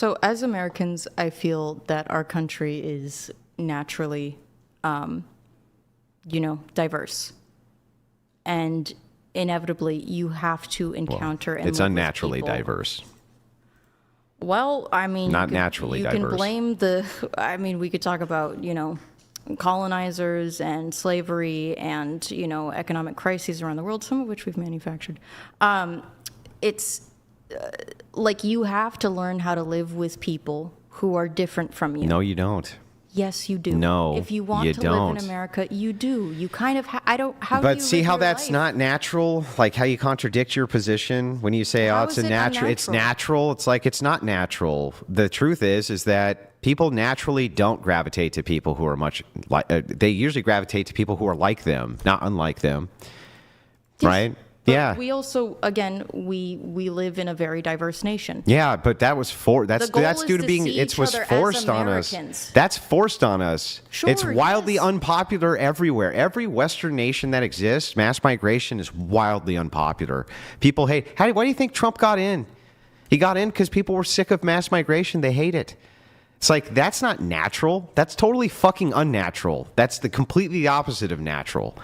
So as Americans, I feel that our country is naturally, diverse. And inevitably, you have to encounter and it's live with unnaturally people. diverse. Well, I mean, Not naturally diverse. You can blame we could talk about, colonizers and slavery and, economic crises around the world, some of which we've manufactured. It's like you have to learn how to live with people who are different from you. No, you don't. Yes, you do. No, if you want you to don't. live in America, you do. You kind of. I don't. How? But do you see live how your that's life? not natural? Like how you contradict your position when you say, How "Oh, it's is a it natural." It's unnatural? natural. It's like it's not natural. The truth is that people naturally don't gravitate to people who are much like. They usually gravitate to people who are like them, not unlike them. Yes, right? but Yeah. We also, again, we live in a very diverse nation. Yeah, but that was that's The goal that's is due to to being see it each was other as forced on us. Americans. That's forced on us. Sure, it's wildly yes. unpopular everywhere. Every Western nation that exists, mass migration is wildly unpopular. People hate. Why do you think Trump got in? He got in because people were sick of mass migration. They hate it. It's like that's not natural. That's totally fucking unnatural. That's completely opposite of natural.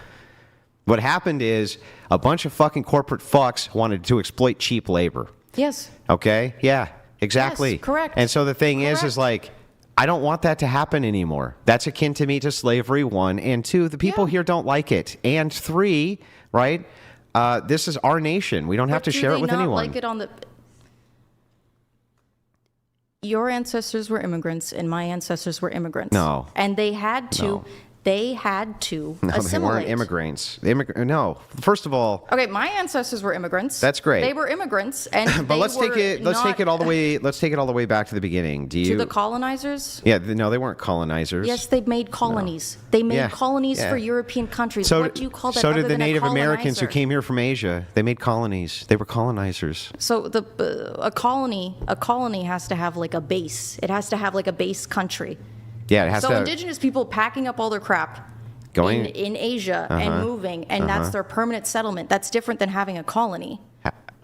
What happened is a bunch of fucking corporate fucks wanted to exploit cheap labor. Yes. Okay? Yeah, exactly. Yes, correct. And so the thing is Correct. like, I don't want that to happen anymore. That's akin to me to slavery, 1. And 2, the people Yeah. here don't like it. And 3, right? This is our nation. We don't have to share it with anyone. Like it on the. Your ancestors were immigrants, and my ancestors were immigrants. No. And they had to. No. They had to No, they assimilate. weren't immigrants. No. First of all, Okay, my ancestors were immigrants. That's great. They were immigrants, and but they let's take were it not all the way. Let's take it all the way back to the beginning. Do you? to the colonizers. Yeah. No, they weren't colonizers. Yes, they made colonies. They made Yeah, colonies yeah. for European countries. So, What do you call that? so other did the than a Native Americans who colonizer? came here from Asia. They made colonies. They were colonizers. So a colony has to have like a base. It has to have like a base country. Yeah, it has So to. indigenous people packing up all their crap Going- in Asia and moving, and that's their permanent settlement. That's different than having a colony.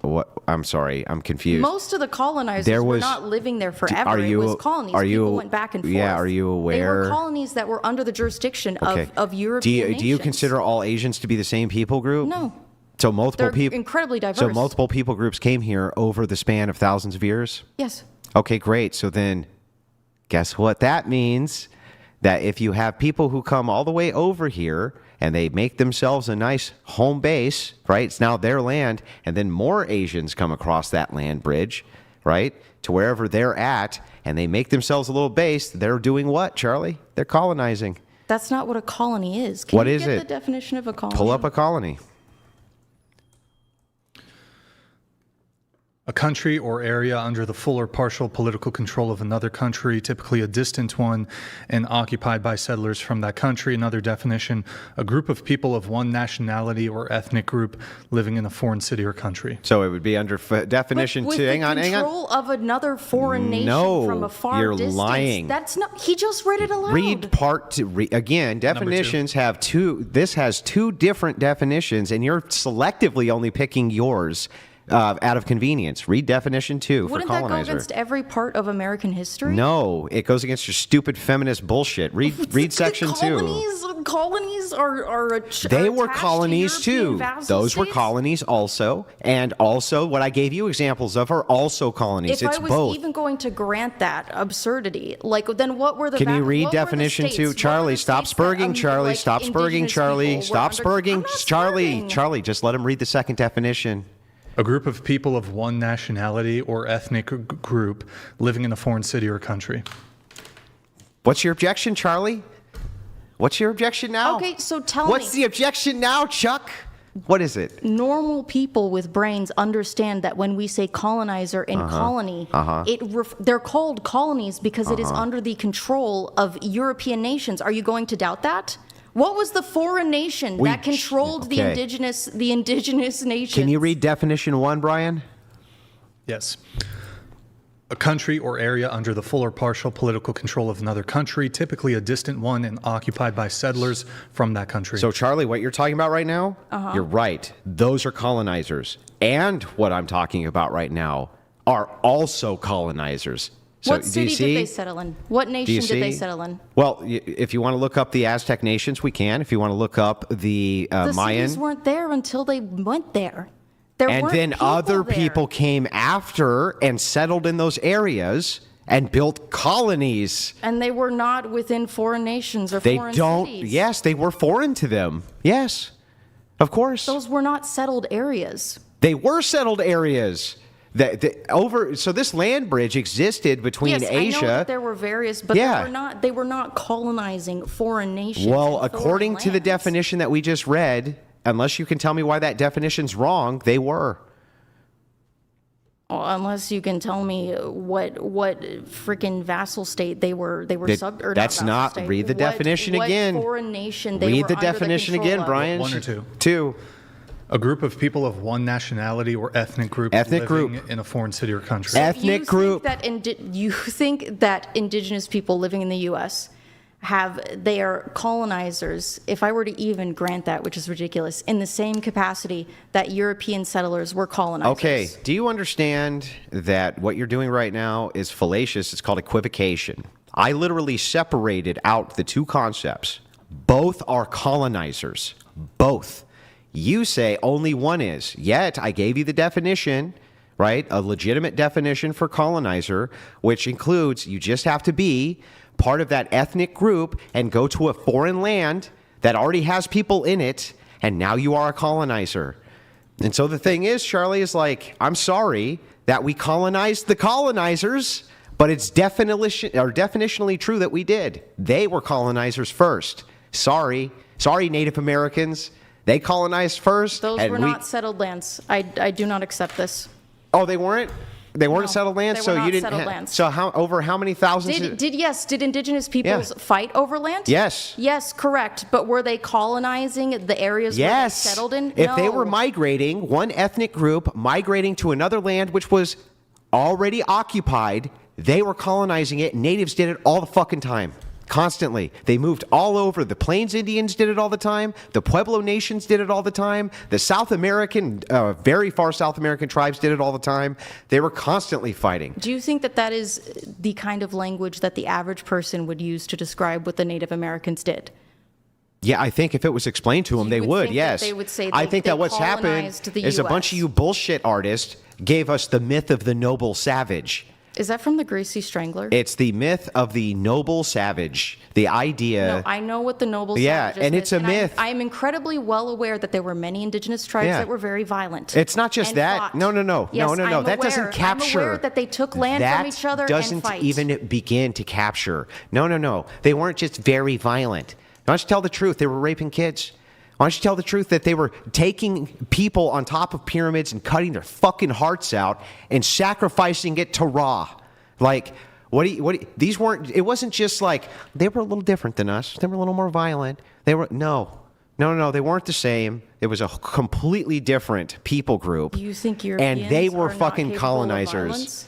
What? I'm sorry. I'm confused. Most of the colonizers There were was- not living there forever. Are you- it was colonies. are you- People went back and forth. yeah, are you They aware- were colonies that were under the jurisdiction Okay. of European nations. Do you consider all Asians to be the same people group? No. So multiple They're people. incredibly diverse. So multiple people groups came here over the span of thousands of years. Yes. Okay, great. So then, guess what that means? That if you have people who come all the way over here and they make themselves a nice home base, right? It's now their land, and then more Asians come across that land bridge, right, to wherever they're at, and they make themselves a little base. They're doing what, Charlie? They're colonizing. That's not what a colony is. Can What you is get it? the definition of a colony? Pull up a colony. A country or area under the full or partial political control of another country, typically a distant one, and occupied by settlers from that country. Another definition, a group of people of one nationality or ethnic group living in a foreign city or country. So it would be under definition with 2. the Hang on. control of another foreign nation No, from a far you're distance. lying. That's not. He just read it aloud. Read part 2. Again, definitions have 2. This has 2 different definitions, and you're selectively only picking yours out of convenience. Read definition 2 Wouldn't for that go colonizer. against every part of American history? No, it goes against your stupid feminist bullshit. Read section 2. Colonies are They were attached to colonies European too. vassal Those were states? colonies also, and also what I gave you examples of are also colonies. If It's I was both. even going to grant that absurdity, like then what were the? Can you read what were the definition states? 2? What were Charlie, the stop states that, spurging, Charlie. like, Stop spurging, indigenous Charlie. people were Stop under- spurging. I'm not Charlie, spurging. Charlie, just let him read the second definition. A group of people of one nationality or ethnic group living in a foreign city or country. What's your objection, Charlie? What's your objection now? Okay, so tell What's me. the objection now, Chuck? What is it? Normal people with brains understand that when we say colonizer and colony, they're called colonies because it is under the control of European nations. Are you going to doubt that? What was the foreign nation that controlled the okay. indigenous nations? Can you read definition 1, Brian? Yes. A country or area under the full or partial political control of another country, typically a distant one and occupied by settlers from that country. So, Charlie, what you're talking about right now, you're right. Those are colonizers. And what I'm talking about right now are also colonizers. So, What do you city see? did they settle in? What nation did they see? settle in? Well, if you want to look up the Aztec nations, we can. If you want to look up the The Mayan. cities weren't there until they went there. There And weren't then people other there. people came after and settled in those areas and built colonies. And they were not within foreign nations or They foreign don't, cities. yes, they were foreign to them. Yes, of course. Those were not settled areas. They were settled areas. So this land bridge existed between Yes, Asia. I know that there were various, but Yeah. they were not colonizing foreign nations. Well, and according foreign to the lands. definition that we just read, unless you can tell me why that definition's wrong, they were. Well, unless you can tell me what freaking vassal state they were or That's vassal not- state. read the definition what again. foreign nation they Read were the under definition control again, of. Brian. One or two. Two. A group of people of one nationality or ethnic group Ethnic living group. in a foreign city or country. Ethnic group. You think that indigenous people living in the U.S. they are colonizers, if I were to even grant that, which is ridiculous, in the same capacity that European settlers were colonizers. Okay, do you understand that what you're doing right now is fallacious? It's called equivocation. I literally separated out the two concepts. Both are colonizers. Both. You say only one is. Yet I gave you the definition, right? A legitimate definition for colonizer, which includes you just have to be part of that ethnic group and go to a foreign land that already has people in it, and now you are a colonizer. And so the thing is, Charlie, is like, I'm sorry that we colonized the colonizers, but it's definitionally true that we did. They were colonizers first. Sorry, Native Americans. They colonized first. Those and were not settled lands. I do not accept this. Oh, they weren't. They weren't No, settled lands. they So were not you didn't. settled lands. So over how many thousands? Did indigenous peoples fight over land? Yes. Yes, correct. But were they colonizing the areas where they Yes. settled in? If they No. were migrating, one ethnic group migrating to another land which was already occupied, they were colonizing it. Natives did it all the fucking time. Constantly. They moved all over. The Plains Indians did it all the time. The Pueblo Nations did it all the time. The South American, very far South American tribes did it all the time. They were constantly fighting. Do you think that is the kind of language that the average person would use to describe what the Native Americans did? Yeah, I think if it was explained to them, they would would, think that yes. they would say I they- think they that what's happened colonized the is a bunch of US. you bullshit artists gave us the myth of the noble savage. Is that from the Gracie Strangler? It's the myth of the noble savage. The idea. No, I know what the noble Yeah, savages and it's is, a myth. I am incredibly well aware that there were many indigenous tribes Yeah. that were very violent. It's not just and that. fought. No. Yes, No. I'm That doesn't aware. capture. I'm aware that they took land that from each other doesn't and fight. even begin to capture. No. They weren't just very violent. Why don't you tell the truth? They were raping kids. Why don't you tell the truth that they were taking people on top of pyramids and cutting their fucking hearts out and sacrificing it to Ra? Like, these weren't, it wasn't just like, they were a little different than us. They were a little more violent. They were, no, they weren't the same. It was a completely different people group. You think Europeans and they were are not fucking capable of colonizers. violence?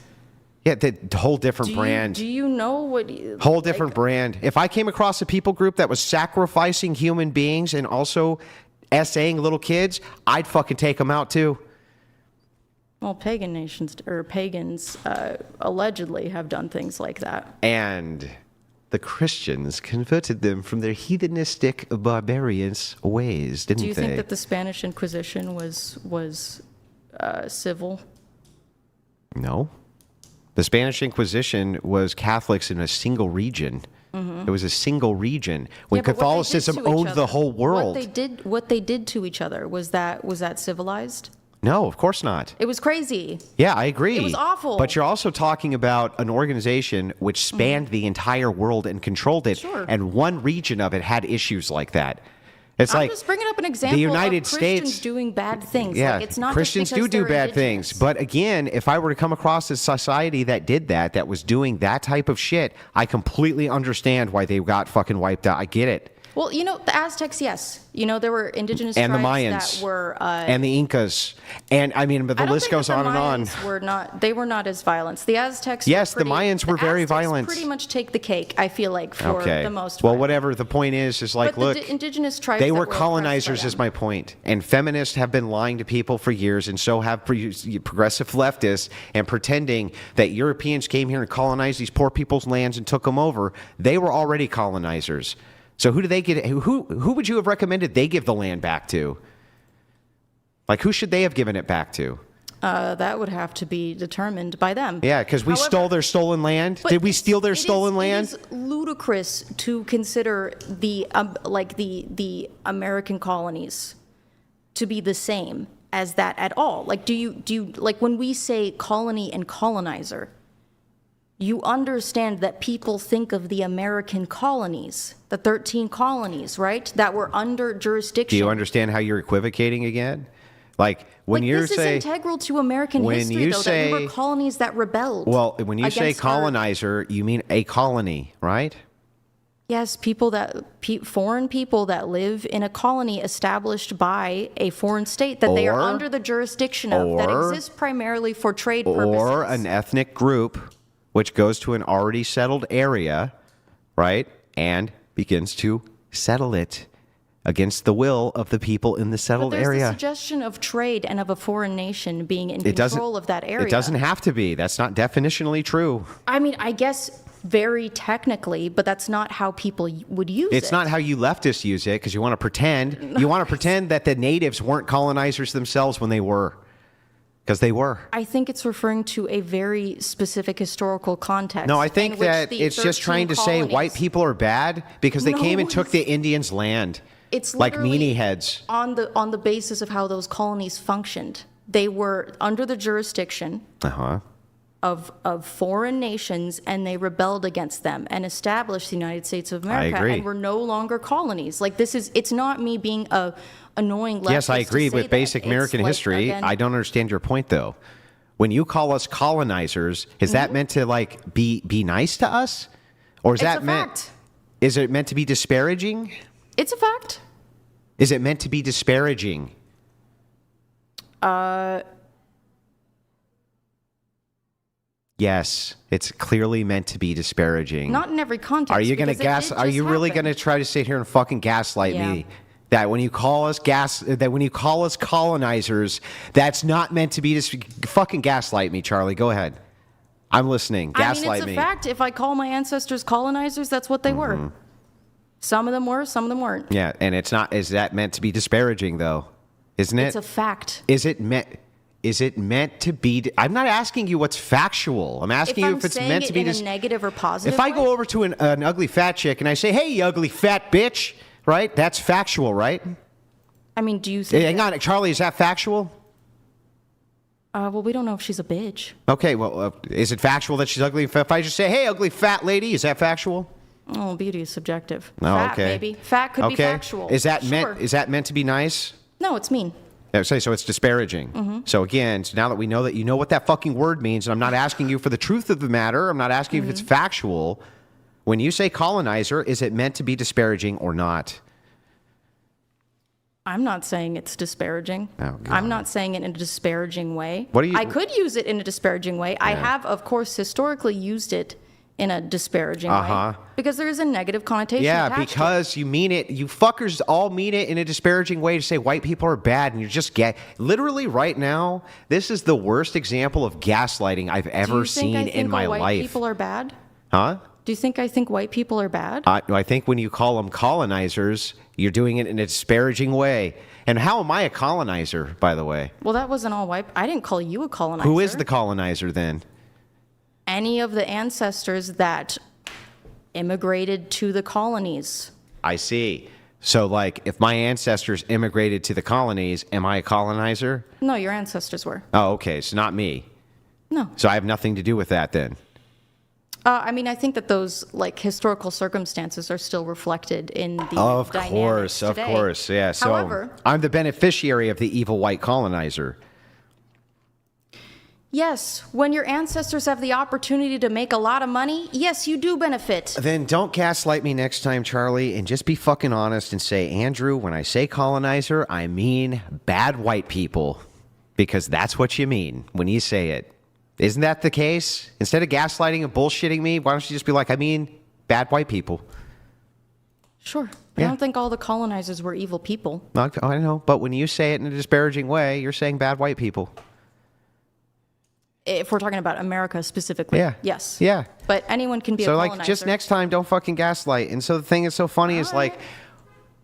Yeah, the whole different brand. Do you know what? Whole different brand. If I came across a people group that was sacrificing human beings and also essaying little kids, I'd fucking take them out too. Well, pagan nations or pagans allegedly have done things like that. And the Christians converted them from their heathenistic barbarians ways, didn't they? Do you think that the Spanish Inquisition was civil? No. The Spanish Inquisition was Catholics in a single region. It was a single region. When Yeah, but what they did Catholicism to each owned the other- whole world. What they did to each other was that civilized? No, of course not. It was crazy. Yeah, I agree. It was awful. But you're also talking about an organization which spanned the entire world and controlled it. Sure. And one region of it had issues like that. It's I'm like just bringing up an example the United of Christians States doing bad things. Yeah, Like, it's not Christians just because do they're bad indigenous. things. But again, if I were to come across a society that did that was doing that type of shit, I completely understand why they got fucking wiped out. I get it. Well, the Aztecs, yes. There were indigenous And the tribes Mayans. that were... and the Incas. And I mean, but the list goes on and on. They were not as violent. The Aztecs Yes, were the Mayans were very Aztecs violent. pretty much take the cake, I feel like, for the most Well, part. whatever. The point is like, But look, the indigenous tribes they that were oppressed by colonizers, is them. my point. And feminists have been lying to people for years, and so have progressive leftists, and pretending that Europeans came here and colonized these poor people's lands and took them over. They were already colonizers. So who do they get? Who would you have recommended they give the land back to? Like, who should they have given it back to? That would have to be determined by them. Yeah, because we stole their stolen land. Did we steal their stolen land? It is ludicrous to consider the American colonies to be the same as that at all. Like, do you like when we say colony and colonizer? You understand that people think of the American colonies, the 13 colonies, right, that were under jurisdiction. Do you understand how you're equivocating again? Like when this is integral to American history, though, that there were colonies that rebelled. Well, when you say against colonizer, you mean a colony, right? Yes, foreign people that live in a colony established by a foreign state that they are under the jurisdiction of, that exists primarily for trade purposes. Or an ethnic group which goes to an already settled area, right, and begins to settle it against the will of the people in the settled but there's area. The suggestion of trade and of a foreign nation being in control of that area. It doesn't have to be. That's not definitionally true. I mean, I guess very technically, but that's not how people would use it. It's not how you leftists use it, because you want to pretend. You want to pretend that the natives weren't colonizers themselves when they were. Because they were. I think it's referring to a very specific historical context. No, I think that it's just trying to say white people are bad because they came and took the Indians' land. It's like literally meanie heads. On the basis of how those colonies functioned. They were under the jurisdiction of foreign nations, and they rebelled against them and established the United States of America. I agree. And were no longer colonies. Like, it's not me being a annoying leftist. Yes, I agree with basic American history. Again, I don't understand your point, though. When you call us colonizers, is that meant to like be nice to us, or is that meant? Fact. Is it meant to be disparaging? It's a fact. Is it meant to be disparaging? Yes, it's clearly meant to be disparaging. Not in every context. Are you going to because Are you really going to try to sit here and fucking gaslight me? That when you call us colonizers, that's not meant to be fucking gaslight me, Charlie. Go ahead. I'm listening. Gaslight me. It's a fact. If I call my ancestors colonizers, that's what they were. Some of them were, some of them weren't. Yeah, and it's not. Is that meant to be disparaging, though? Isn't it? It's a fact. Is it meant to be? I'm not asking you what's factual. I'm asking you if it's meant to be in a negative or positive. If I go over to an ugly fat chick and I say, "Hey, you ugly fat bitch," right? That's factual, right? I mean, do you think? Hang on, Charlie. Is that factual? Well, we don't know if she's a bitch. Okay. Well, is it factual that she's ugly? If I just say, "Hey, ugly fat lady," is that factual? Oh, beauty is subjective. Oh, Fat, okay. maybe. Fat could be factual. Is that Sure. meant to be nice? No, it's mean. So it's disparaging. So again, so now that we know that you know what that fucking word means, and I'm not asking you for the truth of the matter, I'm not asking if it's factual. When you say colonizer, is it meant to be disparaging or not? I'm not saying it's disparaging. Oh, God. I'm not saying it in a disparaging way. What do you? I could use it in a disparaging way. I have, of course, historically used it in a disparaging way because there is a negative connotation. Yeah, attached because to it. you mean it. You fuckers all mean it in a disparaging way to say white people are bad, and you're just literally right now. This is the worst example of gaslighting I've ever seen in my life. White people are bad? Huh? Do you think I think white people are bad? I think when you call them colonizers, you're doing it in a disparaging way. And how am I a colonizer, by the way? Well, that wasn't all white. I didn't call you a colonizer. Who is the colonizer then? Any of the ancestors that immigrated to the colonies. I see. So, like, if my ancestors immigrated to the colonies, am I a colonizer? No, your ancestors were. Oh, okay. So not me. No. So I have nothing to do with that then. I mean, I think that those like historical circumstances are still reflected in the Of dynamics course, today. yeah. So However, I'm the beneficiary of the evil white colonizer. Yes, when your ancestors have the opportunity to make a lot of money, yes, you do benefit. Then don't gaslight me next time, Charlie, and just be fucking honest and say, Andrew, when I say colonizer, I mean bad white people. Because that's what you mean when you say it. Isn't that the case? Instead of gaslighting and bullshitting me, why don't you just be like, I mean bad white people? Sure. I Yeah. don't think all the colonizers were evil people. I know, but when you say it in a disparaging way, you're saying bad white people. If we're talking about America specifically. Yeah. Yes. Yeah. But anyone can be a So, colonizer. like, just next time, don't fucking gaslight. And so the thing that's so funny is, like,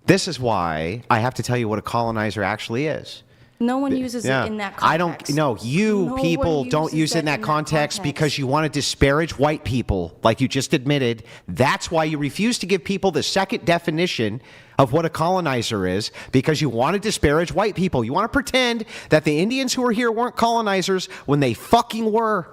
this is why I have to tell you what a colonizer actually is. No one uses it in that context. I don't. No, you No people one don't uses use it in that context because you want to disparage white people, like you just admitted. That's why you refuse to give people the second definition of what a colonizer is, because you want to disparage white people. You want to pretend that the Indians who were here weren't colonizers when they fucking were,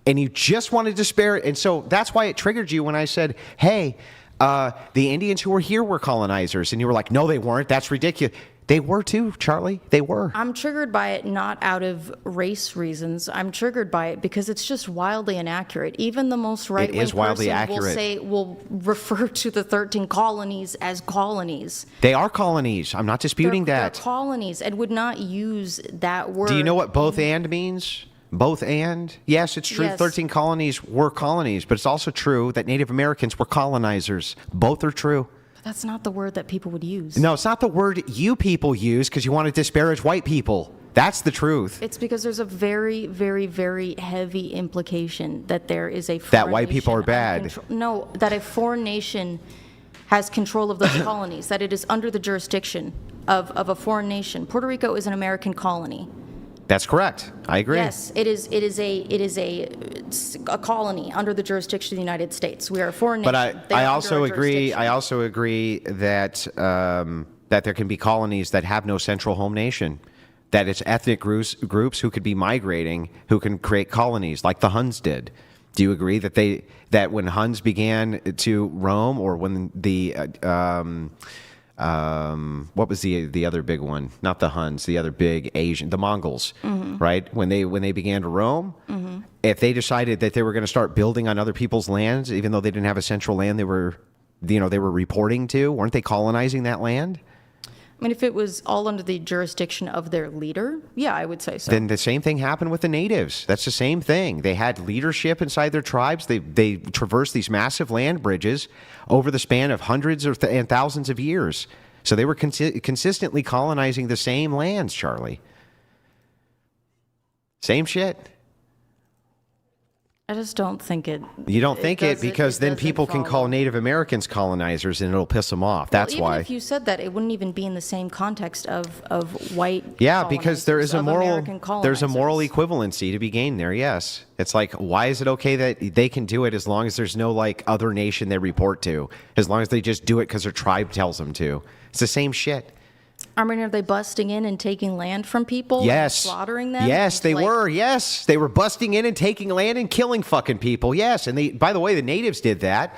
and you just want to disparage. And so that's why it triggered you when I said, "Hey, the Indians who were here were colonizers," and you were like, "No, they weren't. That's ridiculous." They were too, Charlie. They were. I'm triggered by it not out of race reasons. I'm triggered by it because it's just wildly inaccurate. Even the most right-wing is wildly person will refer to the 13 colonies as colonies. They are colonies. I'm not disputing They're that. colonies and would not use that word. Do you know what both and means? Both and? Yes, it's true. Yes. 13 colonies were colonies, but it's also true that Native Americans were colonizers. Both are true. That's not the word that people would use. No, it's not the word you people use because you want to disparage white people. That's the truth. It's because there's a very, very, very heavy implication that there is a foreign That white people nation are bad. No, that a foreign nation has control of those colonies, that it is under the jurisdiction of a foreign nation. Puerto Rico is an American colony. That's correct. I agree. Yes, it is a colony under the jurisdiction of the United States. We are a foreign nation. But They I are also under our agree. jurisdiction. I also agree that that there can be colonies that have no central home nation. That it's ethnic groups who could be migrating, who can create colonies, like the Huns did. Do you agree that when Huns began to roam, or when the what was the other big one? Not the Huns, the other big Asian, the Mongols, right? When they began to roam, if they decided that they were going to start building on other people's lands, even though they didn't have a central land, they were reporting to, weren't they colonizing that land? I mean, if it was all under the jurisdiction of their leader, yeah, I would say so. Then the same thing happened with the natives. That's the same thing. They had leadership inside their tribes. They traversed these massive land bridges over the span of hundreds and thousands of years. So they were consistently colonizing the same lands, Charlie. Same shit. I just don't think it. You don't think it because then doesn't people can call follow. Native Americans colonizers and it'll piss them off. That's Well, why. even if you said that, it wouldn't even be in the same context of white. Yeah, because there is a colonizers, moral of American there's a moral colonizers. equivalency to be gained there. Yes, it's like, why is it okay that they can do it as long as there's no like other nation they report to, as long as they just do it because their tribe tells them to. It's the same shit. I mean, are they busting in and taking land from people? Yes, And slaughtering them? Yes, And, they like, were. Yes, they were busting in and taking land and killing fucking people. Yes, and they. By the way, the natives did that.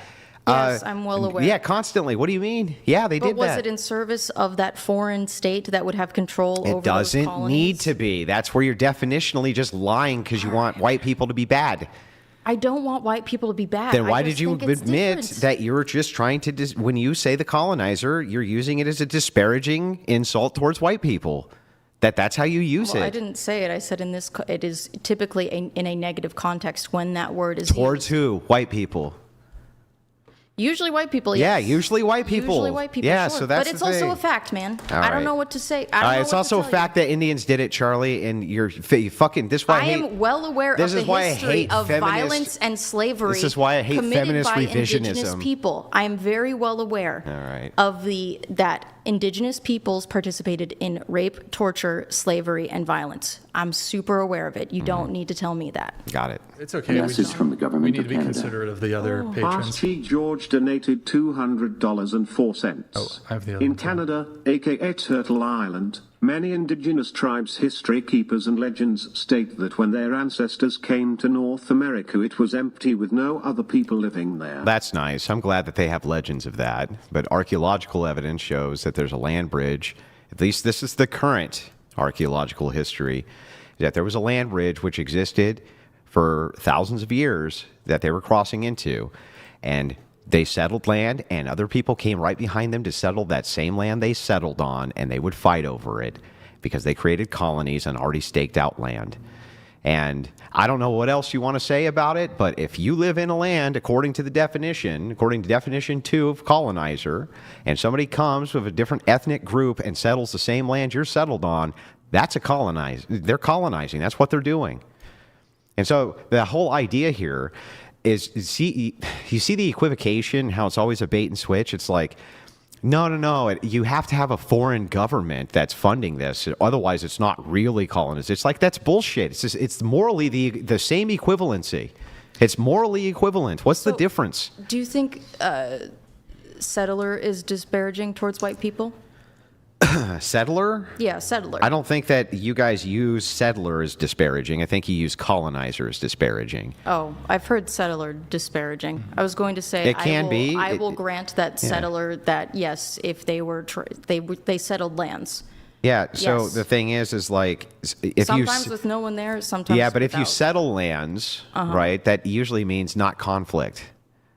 Yes, I'm well aware. Yeah, constantly. What do you mean? Yeah, they But did was that. it in service of that foreign state that would have control over It those doesn't colonies? need to be. That's where you're definitionally just lying because you want white people to be bad. I don't want white people to be bad. Then I why just did you think it's admit different. that you're just trying to, when you say the colonizer, you're using it as a disparaging insult towards white people? That's how you use Well, it. I didn't say it. I said it is typically in a negative context when that word is Towards used. who? White people. Usually white people, Yeah, yes. usually white people. Usually white people, Yeah, sure. so that's But it's the also thing. a fact, man. All I right. don't know what to say. I don't know It's what also to a tell fact that Indians did it, Charlie, and you fucking. This is why I am well aware this of is the why I history hate of feminist- violence and slavery. This is why I hate committed feminist by Indigenous revisionism. people. I am very well aware All right. of that Indigenous peoples participated in rape, torture, slavery, and violence. I'm super aware of it. You don't need to tell me that. Got it. It's okay. Message from the government We need of to be Canada. considerate of the other Fast patrons. T. George donated $200.04. Oh, I have the other In one, too. Canada, aka Turtle Island, many indigenous tribes, history keepers and legends state that when their ancestors came to North America, it was empty with no other people living there. That's nice. I'm glad that they have legends of that. But archaeological evidence shows that there's a land bridge. At least this is the current archaeological history. that there was a land bridge which existed for thousands of years that they were crossing into, and they settled land, and other people came right behind them to settle that same land they settled on, and they would fight over it because they created colonies on already staked out land. And I don't know what else you want to say about it, but if you live in a land, according to definition 2 of colonizer, and somebody comes with a different ethnic group and settles the same land you're settled on, that's a colonize. They're colonizing. That's what they're doing. And so the whole idea here is, you see the equivocation, how it's always a bait and switch. It's like, no. You have to have a foreign government that's funding this. Otherwise, it's not really colonization. It's like, that's bullshit. It's morally the same equivalency. It's morally equivalent. What's the difference? Do you think settler is disparaging towards white people? Settler? Yeah, settler. I don't think that you guys use settler as disparaging. I think you use colonizer as disparaging. Oh, I've heard settler disparaging. I was going to say It can be. I will grant that settler that yes, if they were they settled lands. Yeah. So Yes. the thing is like, if Sometimes with no one there, sometimes but if you without. settle lands, right, that usually means not conflict.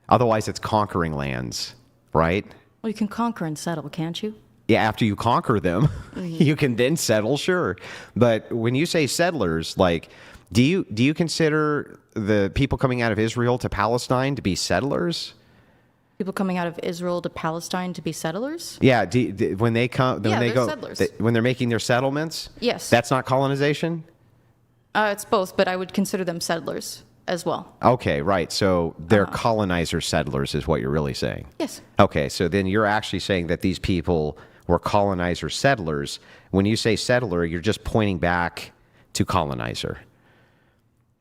Otherwise, it's conquering lands, right? Well, you can conquer and settle, can't you? Yeah, after you conquer them, you can then settle, sure. But when you say settlers, like, do you consider the people coming out of Israel to Palestine to be settlers? People coming out of Israel to Palestine to be settlers? Yeah, when they come, when Yeah, they they're go, settlers. when they're making their settlements. Yes. That's not colonization. It's both, but I would consider them settlers as well. Okay, right. So they're colonizer settlers, is what you're really saying. Yes. Okay, so then you're actually saying that these people were colonizer settlers. When you say settler, you're just pointing back to colonizer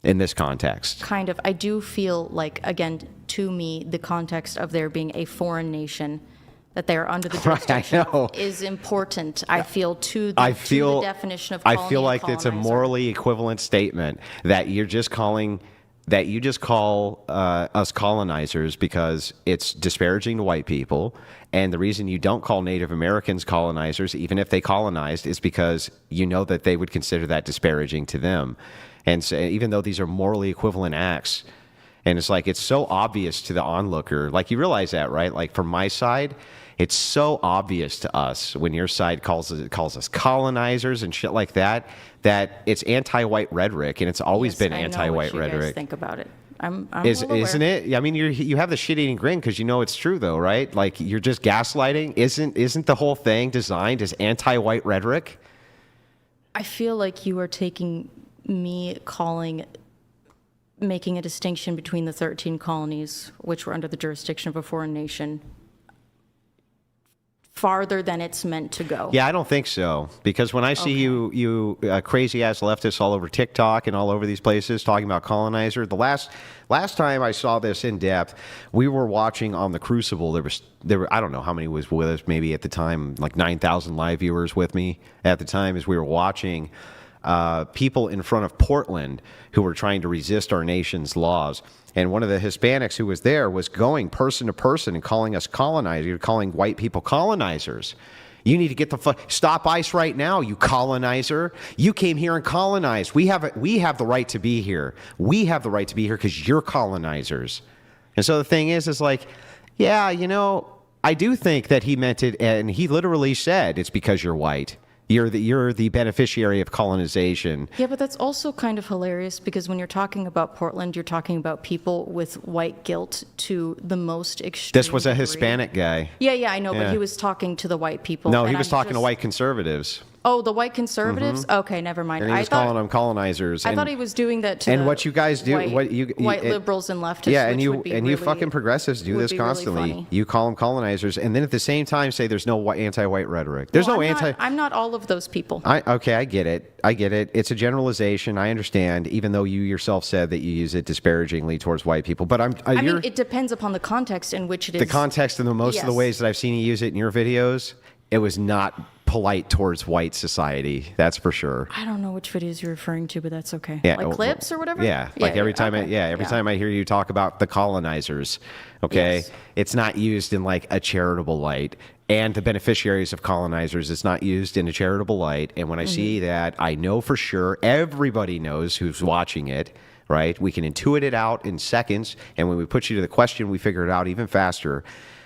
in this context. Kind of. I do feel like, again, to me, the context of there being a foreign nation that they are under the Right, I jurisdiction know. of is important, I feel, to I the feel definition of I colony feel and like it's a colonizer. morally equivalent statement that you just call us colonizers because it's disparaging to white people, and the reason you don't call Native Americans colonizers, even if they colonized, is because you know that they would consider that disparaging to them, and so, even though these are morally equivalent acts, and it's like, it's so obvious to the onlooker. Like, you realize that, right? Like, from my side, it's so obvious to us when your side calls us colonizers and shit like that, that it's anti-white rhetoric, and it's always Yes, been I know anti-white what you guys rhetoric. think about it. I'm Isn't well aware. it? I mean, you have the shit-eating grin because you know it's true, though, right? Like, you're just gaslighting. Isn't the whole thing designed as anti-white rhetoric? I feel like you are taking me making a distinction between the 13 colonies, which were under the jurisdiction of a foreign nation, farther than it's meant to go. Yeah, I don't think so. Because when I see you crazy ass leftists all over TikTok and all over these places talking about colonizer, the last time I saw this in depth, we were watching on the Crucible. There were I don't know how many was with us. Maybe at the time like 9,000 live viewers with me at the time as we were watching. People in front of Portland who were trying to resist our nation's laws. And one of the Hispanics who was there was going person to person and calling us colonizers, calling white people colonizers. You need to get stop ICE right now, you colonizer. You came here and colonized. We have the right to be here. We have the right to be here because you're colonizers. And so the thing is like, yeah, I do think that he meant it, and he literally said it's because you're white. You're the beneficiary of colonization. Yeah, but that's also kind of hilarious because when you're talking about Portland, you're talking about people with white guilt to the most extreme This was a degree. Hispanic guy. Yeah, I know, Yeah. but he was talking to the white people. No, he and was I'm talking to just- white conservatives. Oh, the white conservatives? Okay, never mind. And he was calling them colonizers. I thought he was doing that to and the what you guys do, white liberals and leftists. Yeah, and which you would be and you really- fucking progressives do would this be really constantly. funny. You call them colonizers, and then at the same time say there's no anti-white rhetoric. There's Well, no I'm anti. Not, I'm not all of those people. Okay, I get it. It's a generalization. I understand, even though you yourself said that you use it disparagingly towards white people. But I mean, it depends upon the context in which it is. the context and most of the Yes. ways that I've seen you use it in your videos, it was not polite towards white society. That's for sure. I don't know which videos you're referring to, but that's okay. Yeah, Like clips or whatever? Yeah, like every time, okay. every time I hear you talk about the colonizers, okay, Yes. it's not used in like a charitable light. and the beneficiaries of colonizers. It's not used in a charitable light. And when I see that, I know for sure, everybody knows who's watching it, right? We can intuit it out in seconds. And when we put you to the question, we figure it out even faster,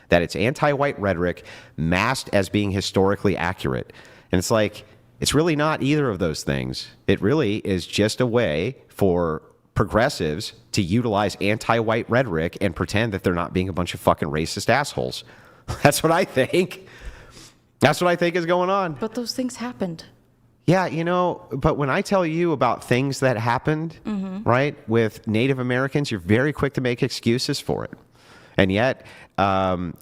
that it's anti-white rhetoric masked as being historically accurate. And it's like, it's really not either of those things. It really is just a way for progressives to utilize anti-white rhetoric and pretend that they're not being a bunch of fucking racist assholes. That's what I think. That's what I think is going on. But those things happened. Yeah, but when I tell you about things that happened, right, with Native Americans, you're very quick to make excuses for it. And yet,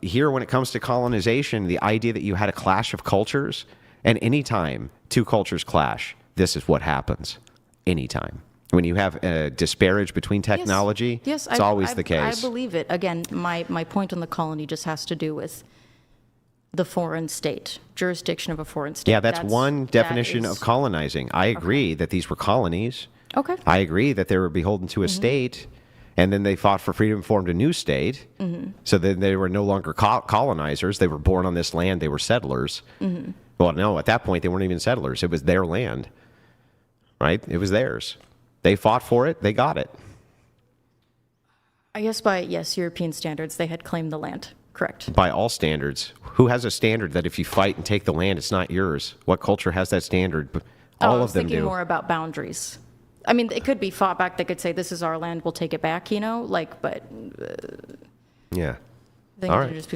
here when it comes to colonization, the idea that you had a clash of cultures, and anytime two cultures clash, this is what happens. Anytime. When you have a disparage between technology, yes, it's always the case. I believe it. Again, my point on the colony just has to do with the foreign state, jurisdiction of a foreign state. Yeah, that's one definition of colonizing. I agree that these were colonies. Okay. I agree that they were beholden to a state, and then they fought for freedom and formed a new state. So then they were no longer colonizers. They were born on this land. They were settlers. Well, no, at that point, they weren't even settlers. It was their land, right? It was theirs. They fought for it. They got it. I guess by, European standards, they had claimed the land. Correct. By all standards. Who has a standard that if you fight and take the land, it's not yours? What culture has that standard? All I of was them thinking do. more about boundaries. I mean, it could be fought back. They could say, this is our land, we'll take it back, but Yeah. I think All they're right. just